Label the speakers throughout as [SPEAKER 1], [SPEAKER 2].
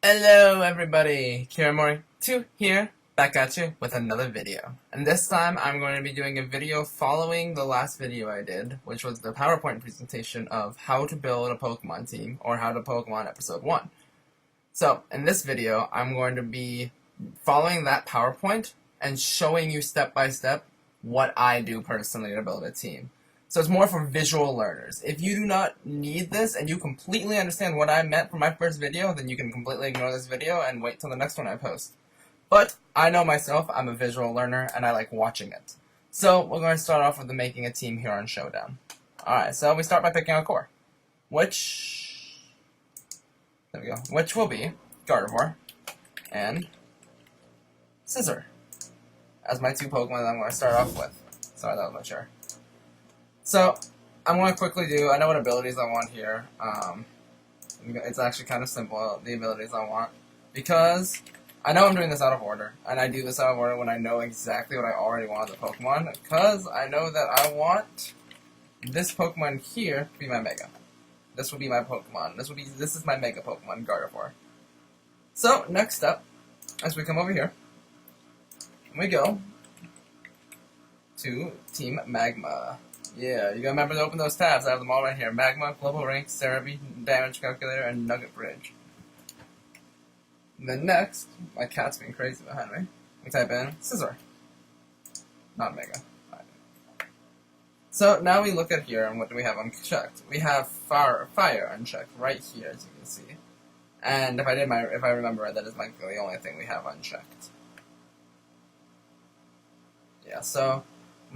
[SPEAKER 1] Hello everybody, Kiramori2 here, back at you with another video. And this time I'm going to be doing a video following the last video I did, which was the PowerPoint presentation of how to build a Pokemon team, or how to Pokemon Episode 1. So, in this video, I'm going to be following that PowerPoint and showing you step by step what I do personally to build a team. So it's more for visual learners. If you do not need this and you completely understand what I meant for my first video, then you can completely ignore this video and wait till the next one I post. But I know myself, I'm a visual learner and I like watching it. So we're going to start off with the making a team here on Showdown. Alright, so we start by picking a core. Which will be Gardevoir and Scizor as my two Pokemon that I'm going to start off with. Sorry, that was my chair. So, I'm going to quickly do, I know what abilities I want here. It's actually kind of simple, the abilities I want. Because I know I'm doing this out of order. And I do this out of order when I know exactly what I already want of the Pokemon. Because I know that I want this Pokemon here to be my Mega. This will be my Pokemon. This is my Mega Pokemon, Gardevoir. So, next up, as we come over here, we go to Team Magma. Yeah, you gotta remember to open those tabs. I have them all right here. Magma, Global Rank, Cerebi, Damage Calculator, and Nugget Bridge. And then next, my cat's being crazy behind me. We type in Scizor. Not Mega. So now we look at here, and what do we have unchecked? We have Fire unchecked right here, as you can see. And if I remember right, that is the only thing we have unchecked. Yeah, so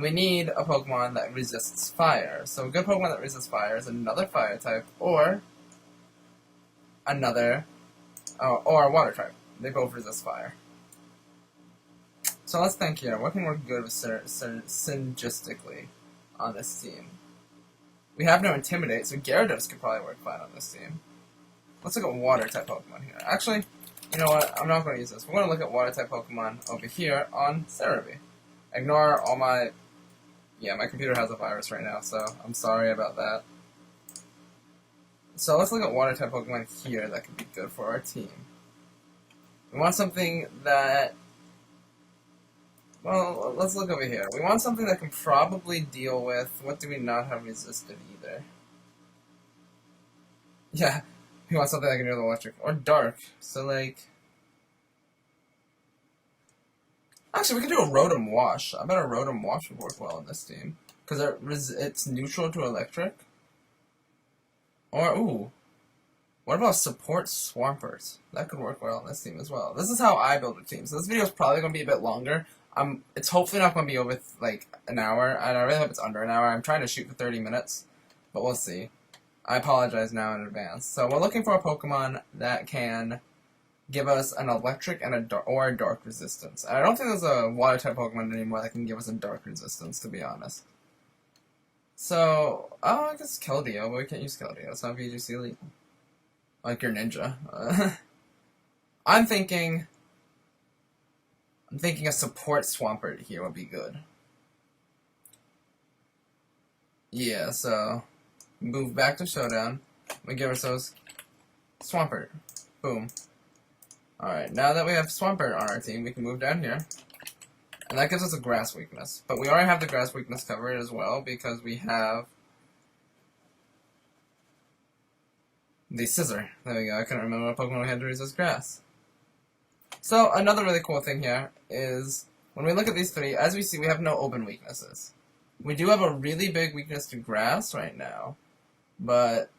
[SPEAKER 1] we need a Pokemon that resists fire. So a good Pokemon that resists fire is another fire type, or a water type. They both resist fire. So let's think here. What can work good with synergistically on this team? We have no Intimidate, so Gyarados could probably work fine on this team. Let's look at water type Pokemon here. Actually, you know what? I'm not going to use this. We're going to look at water type Pokemon over here on Cerebi. Ignore all my... Yeah, my computer has a virus right now, so I'm sorry about that. So let's look at water type Pokemon here that could be good for our team. We want something that... Well, let's look over here. We want something that can probably deal with... What do we not have resisted either? Yeah, we want something that can deal with electric. Or dark. So, like... Actually, we could do a Rotom Wash. I bet a Rotom Wash would work well in this team. Because it's neutral to electric. Or, ooh. What about Support Swampert? That could work well in this team as well. This is how I build a team. So this video is probably going to be a bit longer. It's hopefully not going to be over, like, an hour. And I really hope it's under an hour. I'm trying to shoot for 30 minutes. But we'll see. I apologize now in advance. So we're looking for a Pokemon that can give us an electric and a dark resistance. And I don't think there's a water type Pokemon anymore that can give us a dark resistance, to be honest. So, I guess Keldeo, but we can't use Keldeo. It's not VGC Elite. Like your ninja. I'm thinking a support Swampert here would be good. Yeah, so move back to Showdown. We give ourselves Swampert. Boom. Alright, now that we have Swampert on our team, we can move down here. And that gives us a grass weakness. But we already have the grass weakness covered as well, because we have the Scizor. There we go, I couldn't remember what Pokemon we had to resist grass. So, another really cool thing here is, when we look at these three, as we see, we have no open weaknesses. We do have a really big weakness to grass right now, but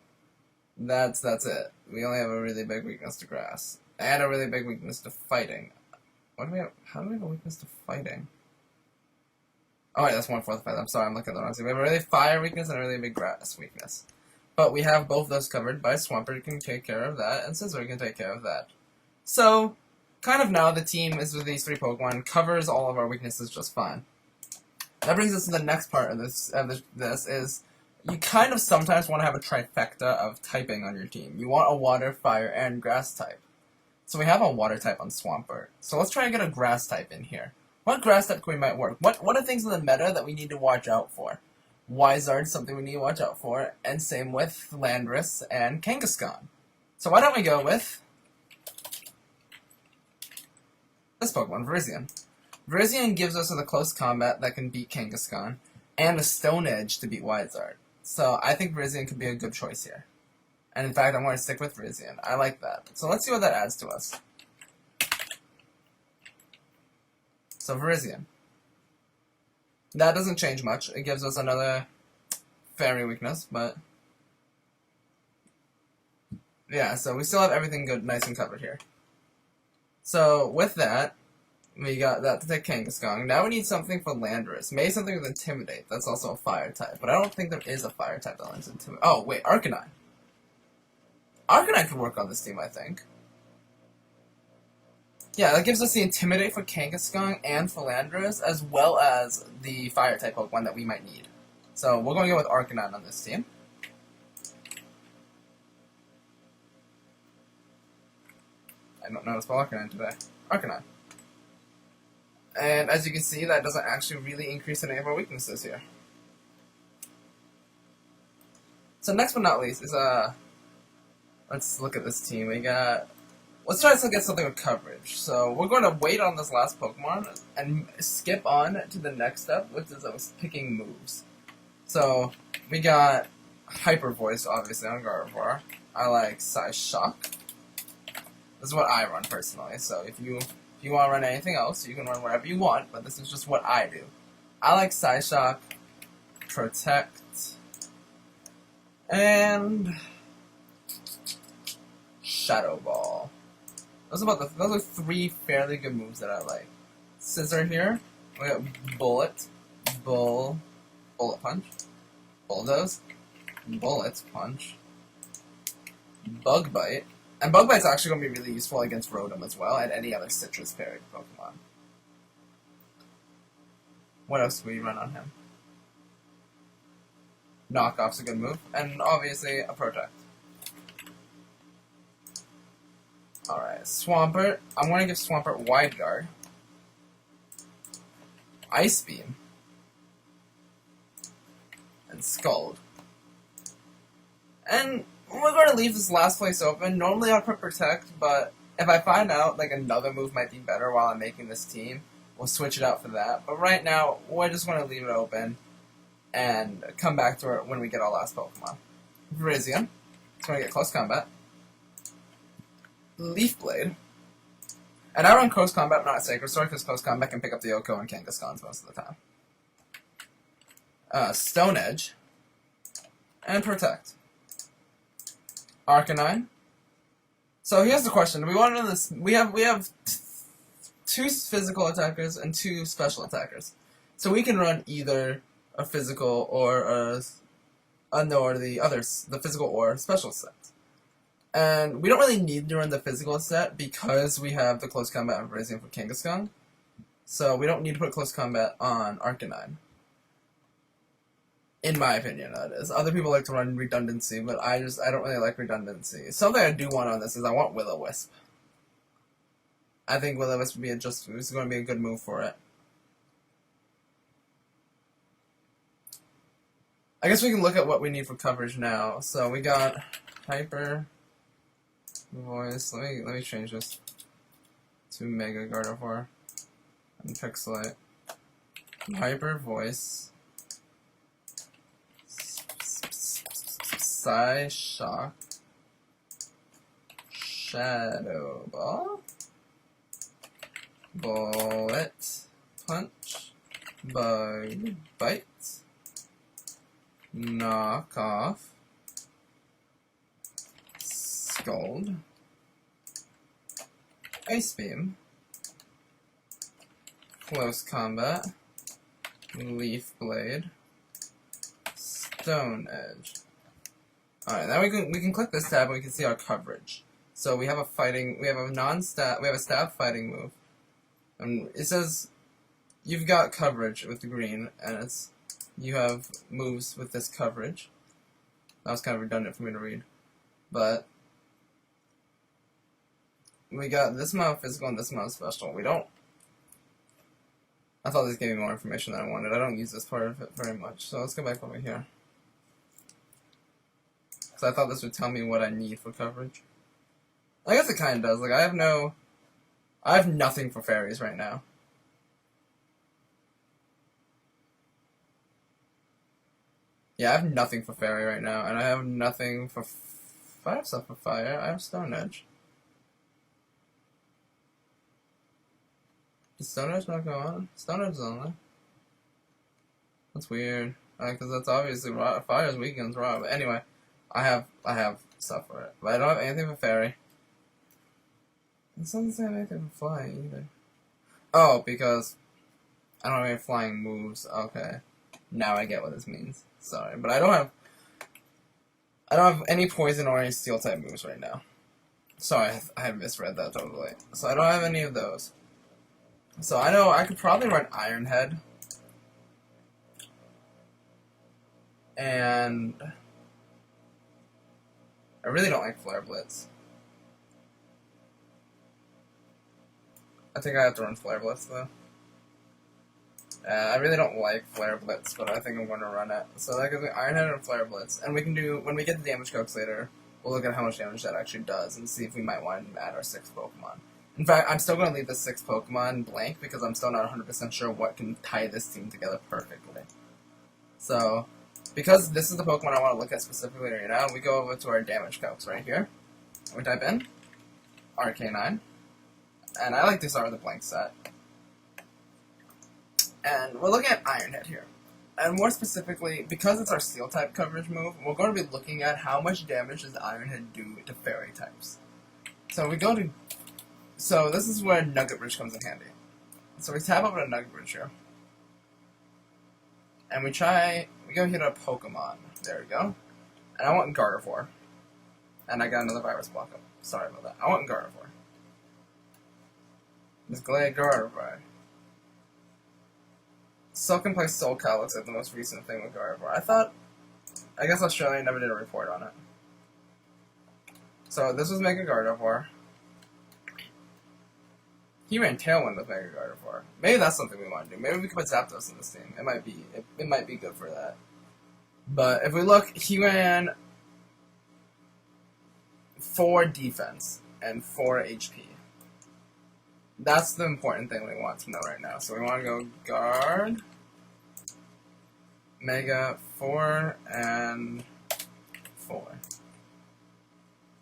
[SPEAKER 1] that's it. We only have a really big weakness to grass. And a really big weakness to fighting. What do we have? How do we have a weakness to fighting? Oh wait, that's 1/4 fight. I'm sorry, I'm looking at the wrong thing. We have a really fire weakness and a really big grass weakness. But we have both those covered by Swampert can take care of that, and Scizor can take care of that. So, kind of now the team is with these three Pokemon, covers all of our weaknesses just fine. That brings us to the next part of this is you kind of sometimes want to have a trifecta of typing on your team. You want a water, fire, and grass type. So we have a water type on Swampert. So let's try and get a grass type in here. What grass type might work? What are things in the meta that we need to watch out for? Wizard's something we need to watch out for, and same with Landorus and Kangaskhan. So why don't we go with this Pokemon, Virizion. Virizion gives us the close combat that can beat Kangaskhan, and the Stone Edge to beat Wizard. So I think Virizion could be a good choice here. And in fact, I'm going to stick with Virizion. I like that. So let's see what that adds to us. So Virizion. That doesn't change much. It gives us another fairy weakness, but yeah, so we still have everything good, nice and covered here. So with that, we got that to take Kangaskhan. Now we need something for Landorus. Maybe something with Intimidate. That's also a fire type, but I don't think there is a fire type that lends Intimidate. Oh wait, Arcanine. Arcanine could work on this team, I think. Yeah, that gives us the Intimidate for Kangaskhan and for Landorus, as well as the fire type Pokemon that we might need. So we're going to go with Arcanine on this team. I don't know how to spell Arcanine today. Arcanine. And as you can see, that doesn't actually really increase any of our weaknesses here. So next but not least is, let's look at this team. We got, let's try to get something with coverage. So we're going to wait on this last Pokemon and skip on to the next step, which is picking moves. So we got Hyper Voice, obviously, on Gardevoir. I like Psyshock. This is what I run personally, so if you want to run anything else, you can run whatever you want, but this is just what I do. I like Psyshock, Protect, and Shadow Ball. Those are three fairly good moves that I like. Scissor here. We got Bullet, Bullet Punch, Bulldoze, Bullet Punch, Bug Bite. And Bug Bite's actually going to be really useful against Rotom as well, and any other citrus-paired Pokemon. What else do we run on him? Knockoff's a good move, and obviously a Protect. Alright, Swampert. I'm going to give Swampert Wide Guard. Ice Beam. And Scald. And we're going to leave this last place open. Normally I'll put Protect, but if I find out like another move might be better while I'm making this team, we'll switch it out for that. But right now, we're just going to leave it open and come back to it when we get our last Pokemon. Virizion. It's going to get Close Combat. Leaf Blade. And I run Close Combat, not Sacred Sword, because Close Combat can pick up the Oko and Kangaskhan's most of the time. Stone Edge. And Protect. Arcanine. So here's the question: do we want to run this? We have two physical attackers and two special attackers, so we can run either a physical or the physical or special set. And we don't really need to run the physical set because we have the Close Combat and Virizion for Kangaskhan, so we don't need to put Close Combat on Arcanine. In my opinion, that is. Other people like to run redundancy, but I don't really like redundancy. Something I do want on this is I want Will-O-Wisp. I think Will-O-Wisp is going to be a good move for it. I guess we can look at what we need for coverage now. So we got Hyper Voice. Let me change this to Mega Gardevoir and Pixelate. Hyper Voice. Psyshock, Shadow Ball, Bullet Punch, Bug Bite, Knockoff, Scald, Ice Beam, Close Combat, Leaf Blade, Stone Edge. Alright, now we can click this tab and we can see our coverage. So we have a stab fighting move. And it says you've got coverage with the green, and you have moves with this coverage. That was kind of redundant for me to read. But we got this amount of physical and this amount of special. I thought this gave me more information than I wanted. I don't use this part of it very much. So let's go back over here. I thought this would tell me what I need for coverage. I guess it kind of does. Like, I I have nothing for fairies right now. Yeah, I have nothing for fairy right now, and I have nothing for... I have stuff for fire. I have Stone Edge. Does Stone Edge not go on? Stone Edge is on there. That's weird. Because that's obviously raw. Fire's weak against raw. But anyway, I have stuff for it. But I don't have anything for fairy. It doesn't say anything for flying either. Oh, because I don't have any flying moves. Okay. Now I get what this means. Sorry. But I don't have any poison or any steel type moves right now. Sorry, I had misread that totally. So I don't have any of those. So I know I could probably run Iron Head. And I really don't like Flare Blitz. I think I have to run Flare Blitz though. I really don't like Flare Blitz, but I think I'm going to run it. So that gives me Iron Head and Flare Blitz. And we can do, when we get the damage codes later, we'll look at how much damage that actually does and see if we might want to add our 6th Pokemon. In fact, I'm still going to leave the 6th Pokemon blank because I'm still not 100% sure what can tie this team together perfectly. So, because this is the Pokemon I want to look at specifically right now, we go over to our damage calcs right here. We type in RK9. And I like to start with a blank set. And we're looking at Iron Head here. And more specifically, because it's our Steel type coverage move, we're going to be looking at how much damage does Iron Head do to Fairy types. So we go to... So this is where Nugget Bridge comes in handy. So we tap over to Nugget Bridge here. And we go here to Pokemon. There we go. And I want Gardevoir. And I got another virus block up. Sorry about that. I want Gardevoir. This Glade Gardevoir. Silken Play SoulCal looks like the most recent thing with Gardevoir. I guess Australia never did a report on it. So this was Mega Gardevoir. He ran Tailwind with Mega Gardevoir. Maybe that's something we want to do. Maybe we could put Zapdos in this team. It might be good for that. But if we look, he ran 4 defense and 4 HP. That's the important thing we want to know right now. So we want to go Guard, Mega, 4, and 4.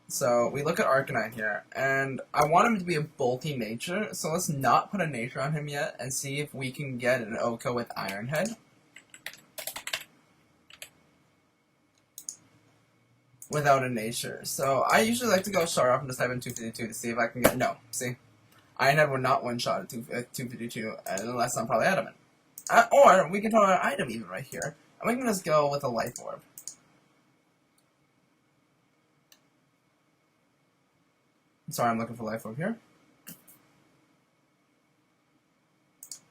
[SPEAKER 1] So we look at Arcanine here, and I want him to be a bulky nature, so let's not put a nature on him yet and see if we can get an OHKO with Iron Head. Without a nature. So I usually like to go start off and just type in 252 to see if I can get... No, see? Iron Head would not one-shot at 252 unless I'm probably adamant. Or we can throw an item even right here, and we can just go with a Life Orb. Sorry, I'm looking for Life Orb here.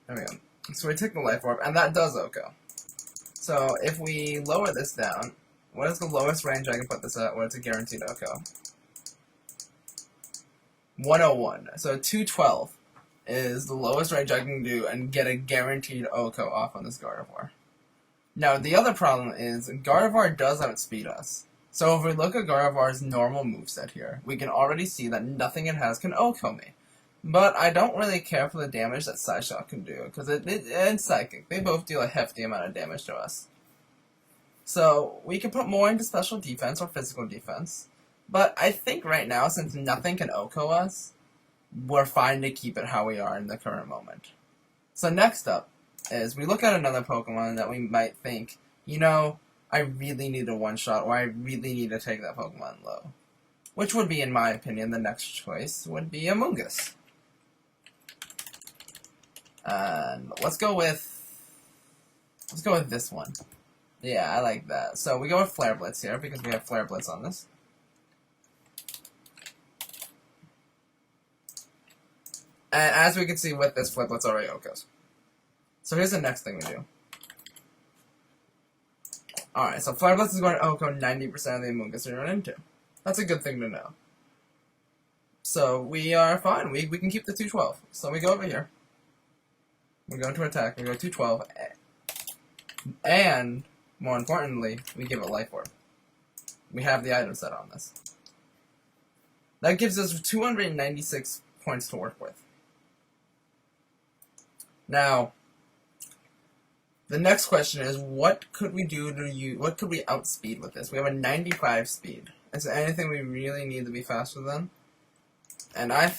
[SPEAKER 1] There we go. So we take the Life Orb, and that does OHKO. So if we lower this down, what is the lowest range I can put this at where it's a guaranteed OHKO? 101. So 212 is the lowest range I can do and get a guaranteed OHKO off on this Gardevoir. Now, the other problem is Gardevoir does outspeed us. So if we look at Gardevoir's normal moveset here, we can already see that nothing it has can OHKO me. But I don't really care for the damage that Psyshock can do, because and Psychic, they both deal a hefty amount of damage to us. So we can put more into special defense or physical defense. But I think right now, since nothing can OHKO us, we're fine to keep it how we are in the current moment. So next up is we look at another Pokemon that we might think, you know, I really need a one-shot, or I really need to take that Pokemon low. Which would be, in my opinion, the next choice would be Amoonguss. And let's go with this one. Yeah, I like that. So we go with Flare Blitz here, because we have Flare Blitz on this. And as we can see with this Flare Blitz already OHKOs. So here's the next thing we do. Alright, so Flare Blitz is going to OHKO 90% of the Amoonguss we run into. That's a good thing to know. So we are fine. We can keep the 212. So we go over here. We go into attack. We go 212. And, more importantly, we give it Life Orb. We have the item set on this. That gives us 296 points to work with. Now, the next question is, what could we do what could we outspeed with this? We have a 95 speed. Is there anything we really need to be faster than? And I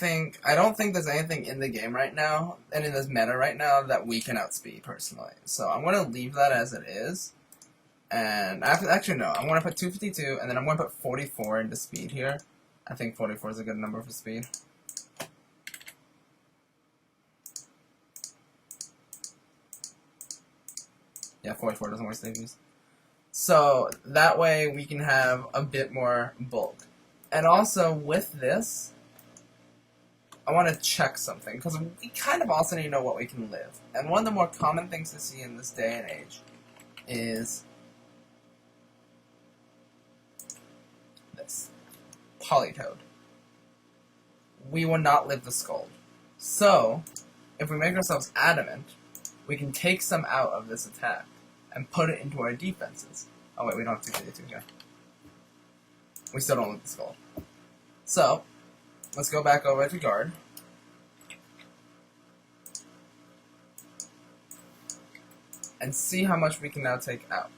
[SPEAKER 1] don't think there's anything in the game right now, and in this meta right now, that we can outspeed, personally. So I'm going to leave that as it is. And actually, no, I'm going to put 252, and then I'm going to put 44 into speed here. I think 44 is a good number for speed. Yeah, 44 doesn't waste stages. So that way we can have a bit more bulk. And also with this, I want to check something, because we kind of also need to know what we can live. And one of the more common things to see in this day and age is this. Politoed. We will not live the Scald. So, if we make ourselves adamant, we can take some out of this attack and put it into our defenses. Oh wait, we don't have 252 here. We still don't live the Scald. So, let's go back over to guard. And see how much we can now take out.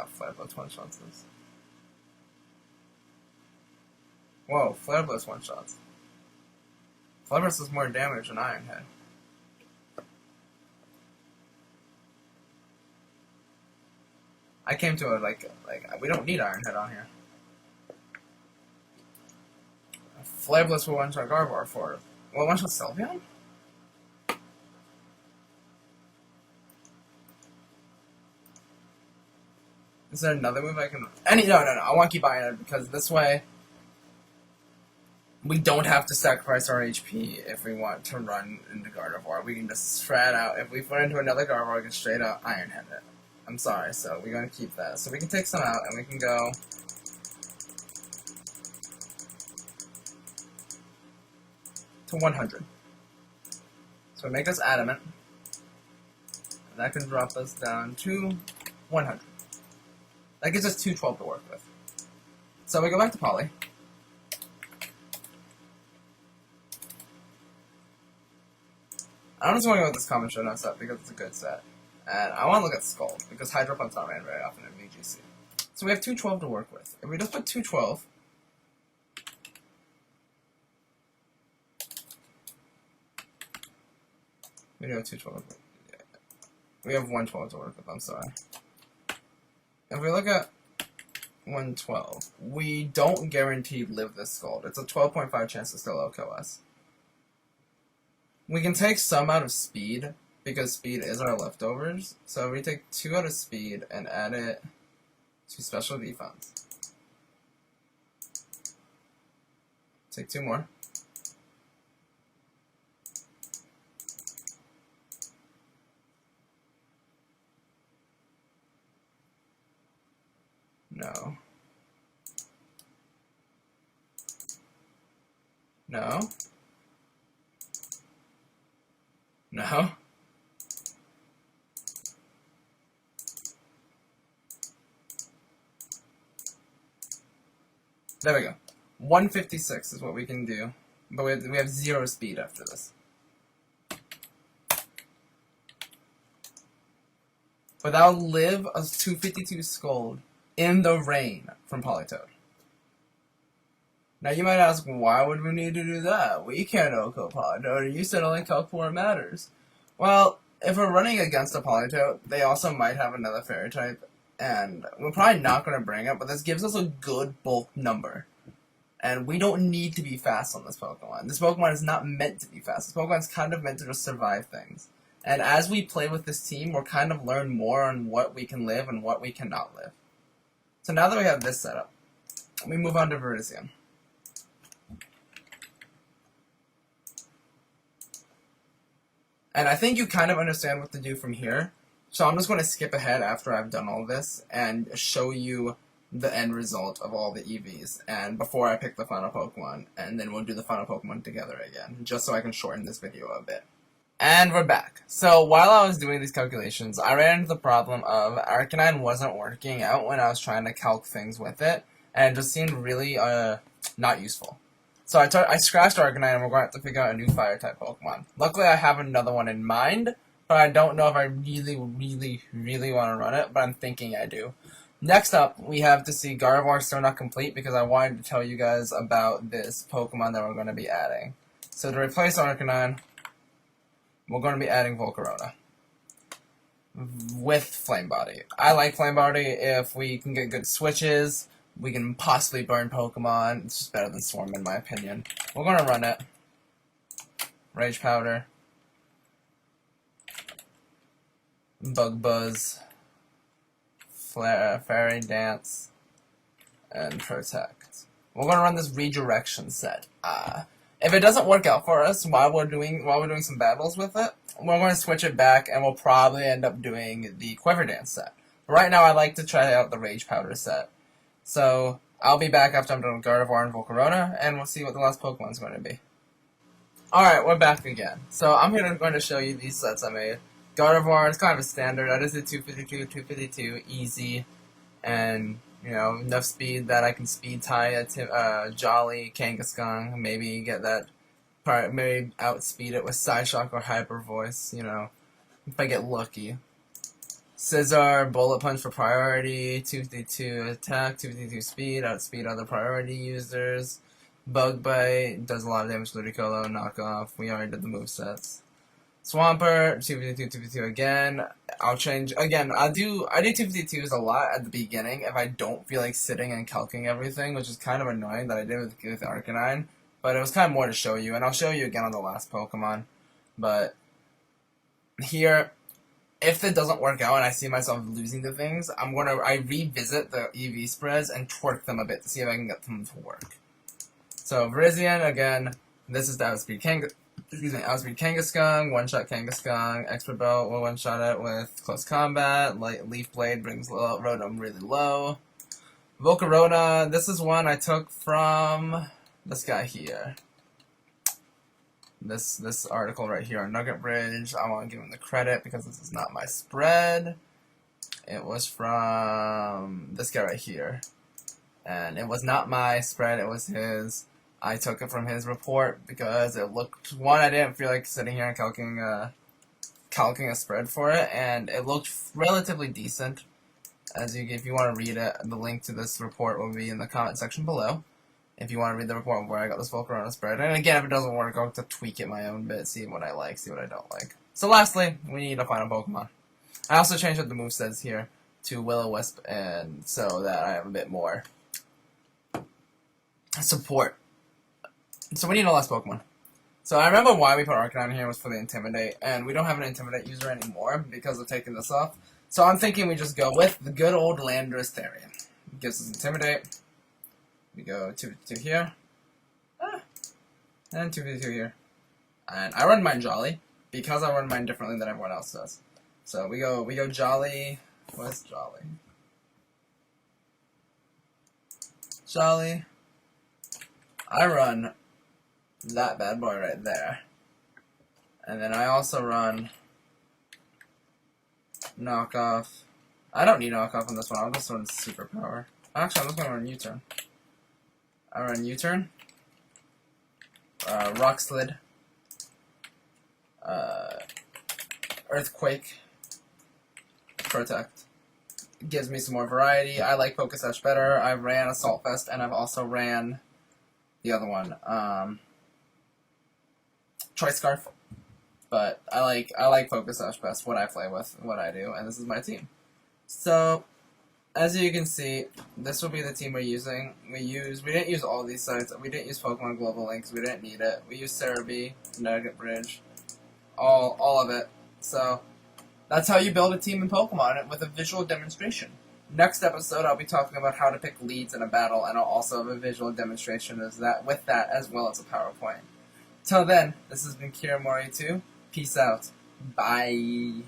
[SPEAKER 1] Flare Blitz one-shots this. Whoa, Flare Blitz one-shots. Flare Blitz does more damage than Iron Head. I came to it like we don't need Iron Head on here. Flare Blitz will one-shot Gardevoir for it. Well, one-shot Sylveon? Is there another move I can... No, I want to keep Iron Head, because this way we don't have to sacrifice our HP if we want to run into Gardevoir. We can just strat out. If we put into another Gardevoir, we can straight up Iron Head it. I'm sorry, so we're going to keep that. So we can take some out, and we can go... to 100. So we make us adamant. And that can drop us down to 100. That gives us 212 to work with. So we go back to Poly. I just want to go with this common showdown set because it's a good set. And I want to look at Scald, because Hydro Pump's not ran very often in VGC. So we have 212 to work with. If we just put 212... We do have 212. Yeah. We have 112 to work with, I'm sorry. If we look at 112, we don't guaranteed live this Scald. It's a 12.5 chance to still OHKO us. We can take some out of speed, because speed is our leftovers. So we take 2 out of speed and add it to special defense. Take 2 more. No. No. No. There we go. 156 is what we can do. But we have 0 speed after this. But that'll live a 252 Scald in the rain from Politoed. Now you might ask, why would we need to do that? We can't OHKO Politoed. You said only Calc 4 matters. Well, if we're running against a Politoed, they also might have another Fairy type. And we're probably not going to bring it, but this gives us a good bulk number. And we don't need to be fast on this Pokemon. This Pokemon is not meant to be fast. This Pokemon is kind of meant to just survive things. And as we play with this team, we'll kind of learn more on what we can live and what we cannot live. So now that we have this set up, we move on to Virizion. And I think you kind of understand what to do from here. So I'm just going to skip ahead after I've done all this and show you the end result of all the EVs, and before I pick the final Pokemon, and then we'll do the final Pokemon together again, just so I can shorten this video a bit. And we're back. So while I was doing these calculations, I ran into the problem of Arcanine wasn't working out when I was trying to calc things with it, and it just seemed really not useful. So I scratched Arcanine, and we're going to have to figure out a new Fire-type Pokemon. Luckily, I have another one in mind, but I don't know if I really want to run it, but I'm thinking I do. Next up, we have to see Gardevoir still not complete, because I wanted to tell you guys about this Pokemon that we're going to be adding. So to replace Arcanine, we're going to be adding Volcarona with Flame Body. I like Flame Body if we can get good switches. We can possibly burn Pokemon. It's just better than Swarm, in my opinion. We're going to run it. Rage Powder. Bug Buzz. Fairy Dance. And Protect. We're going to run this Redirection set. If it doesn't work out for us while we're doing some battles with it, we're going to switch it back, and we'll probably end up doing the Quiver Dance set. But right now, I like to try out the Rage Powder set. So, I'll be back after I'm done with Gardevoir and Volcarona, and we'll see what the last Pokemon's going to be. Alright, we're back again. So, I'm going to show you these sets I made. Gardevoir is kind of a standard. I just did 252, easy, and, you know, enough speed that I can speed tie a Jolly Kangaskhan, maybe get that part, maybe outspeed it with Psyshock or Hyper Voice, you know, if I get lucky. Scizor, Bullet Punch for priority, 252 attack, 252 speed, outspeed other priority users. Bug Bite, does a lot of damage to Ludicolo, knockoff, we already did the movesets. Swampert, 252, 252 again. I'll change, again, I do 252s a lot at the beginning if I don't feel like sitting and calcing everything, which is kind of annoying that I did with Arcanine. But it was kind of more to show you, and I'll show you again on the last Pokemon. But here, if it doesn't work out and I see myself losing the things, I revisit the EV spreads and twerk them a bit to see if I can get them to work. So Virizion, again, this is the Outspeed Kangaskhan, one-shot Kangaskhan, Expert Belt will one-shot it with Close Combat, Leaf Blade brings Rotom really low. Volcarona, this is one I took from this guy here. This article right here on Nugget Bridge. I want to give him the credit because this is not my spread. It was from this guy right here. And it was not my spread, it was his. I took it from his report because it looked, one, I didn't feel like sitting here and calcing a spread for it, and it looked relatively decent. If you want to read it, the link to this report will be in the comment section below. If you want to read the report where I got this Volcarona spread. And again, if it doesn't work, I'll have to tweak it my own bit, see what I like, see what I don't like. So lastly, we need to find a Pokemon. I also changed up the movesets here to Will-O-Wisp, and so that I have a bit more support. So we need a last Pokemon. So I remember why we put Arcanine here was for the Intimidate, and we don't have an Intimidate user anymore because of taking this off. So I'm thinking we just go with the good old Landorus Therian. It gives us Intimidate. We go 252 here, and 252 here. And I run mine Jolly, because I run mine differently than everyone else does. So we go Jolly, what's Jolly? Jolly. I run that bad boy right there. And then I also run Knockoff. I don't need Knockoff on this one, I'll just run Superpower. Actually, I'm just gonna run U-Turn. I run U-Turn, Rock Slid, Earthquake, Protect. It gives me some more variety. I like Focus Sash better. I ran Assault Vest, and I've also ran the other one, Choice Scarf. But I like Focus Sash best, what I play with, what I do, and this is my team. So, as you can see, this will be the team we're using. We didn't use all these sites. We didn't use Pokemon Global Links. We didn't need it. We used Cerebi, Nugget Bridge, all of it. So that's how you build a team in Pokemon with a visual demonstration. Next episode, I'll be talking about how to pick leads in a battle, and I'll also have a visual demonstration with that as well as a PowerPoint. Till then, this has been Kiramori 2. Peace out. Bye.